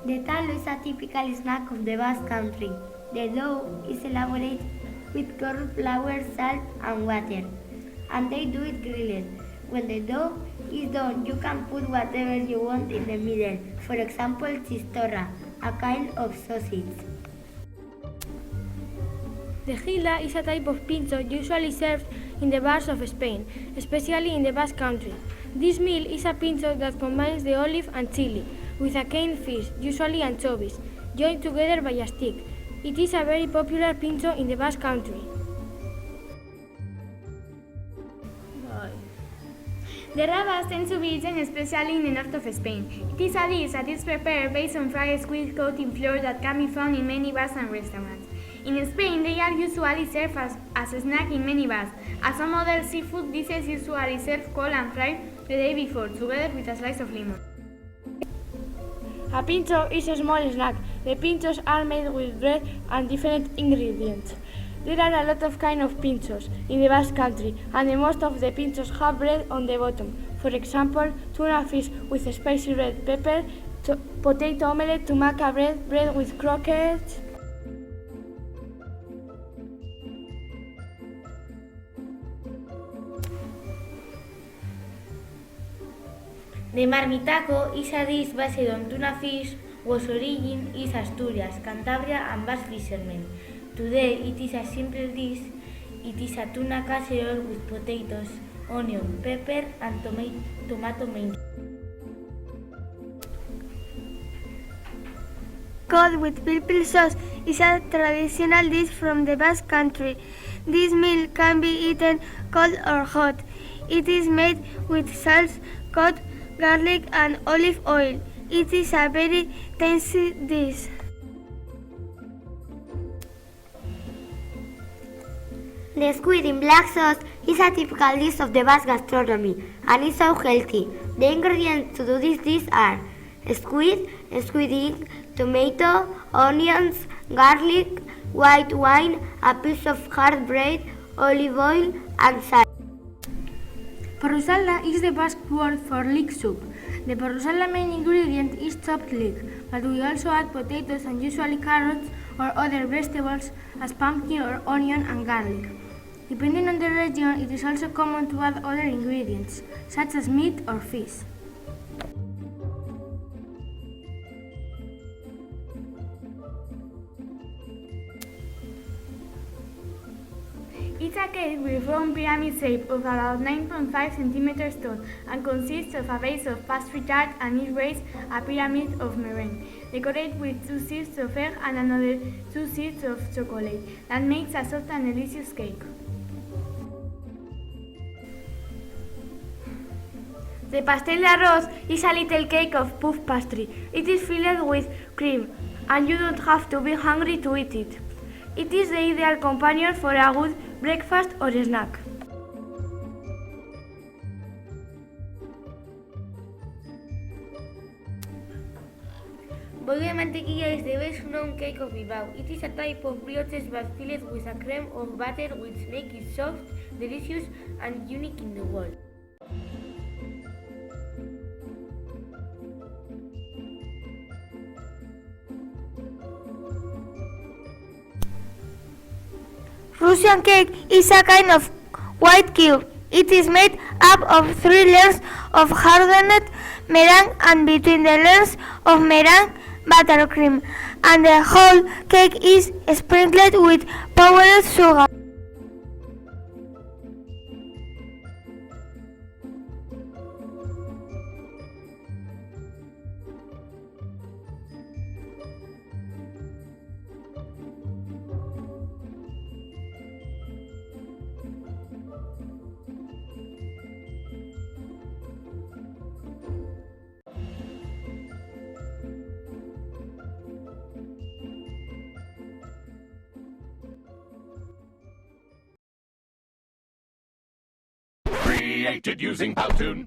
The talo is a typical snack of the Basque Country. The dough is elaborated with corn flour, salt, and water, and they do it grilled. When the dough is done, you can put whatever you want in the middle, for example, chistorra, a kind of sausage. The gila is a type of pincho usually served in the bars of Spain, especially in the Basque Country. This meal is a pincho that combines the olive and chili with a canned fish, usually anchovies, joined together by a stick. It is a very popular pincho in the Basque Country. The rabas tend to be eaten especially in the north of Spain. It is a dish that is prepared based on fried squid coated in flour that can be found in many bars and restaurants. In Spain, they are usually served as a snack in many bars, as some other seafood dishes usually serve cold and fried the day before, together with a slice of lemon. A pincho is a small snack. The pinchos are made with bread and different ingredients. There are a lot of kinds of pinchos in the Basque Country, and most of the pinchos have bread on the bottom. For example, tuna fish with spicy red pepper, potato omelette, tumaca bread with croquettes. The marmitaco is a dish based on tuna fish whose origin is Asturias, Cantabria and Basque fishermen. Today it is a simple dish. It is a tuna casserole with potatoes, onion, pepper and tomato main. Cod with purple sauce is a traditional dish from the Basque Country. This meal can be eaten cold or hot. It is made with salt, cod, garlic and olive oil. It is a very tasty dish. The squid in black sauce is a typical dish of the Basque gastronomy and is so healthy. The ingredients to do this dish are squid ink, tomato, onions, garlic, white wine, a piece of hard bread, olive oil and salt. Porrusalda is the Basque word for leek soup. The porrusalda main ingredient is chopped leek, but we also add potatoes and usually carrots or other vegetables as pumpkin or onion and garlic. Depending on the region, it is also common to add other ingredients, such as meat or fish. It's a cake with round pyramid shape of about 9.5 centimeters tall and consists of a base of pastry tart and each base a pyramid of meringue, decorated with 2 sheets of egg and another 2 sheets of chocolate. That makes a soft and delicious cake. The pastel de arroz is a little cake of puff pastry. It is filled with cream, and you don't have to be hungry to eat it. It is the ideal companion for a good breakfast or snack. Bollo de mantequilla is the best known cake of Bilbao. It is a type of brioches but filled with a creme of butter which makes it soft, delicious and unique in the world. Russian cake is a kind of white cube. It is made up of 3 layers of hardened meringue and between the layers of meringue buttercream, and the whole cake is sprinkled with powdered sugar. Created using Powtoon.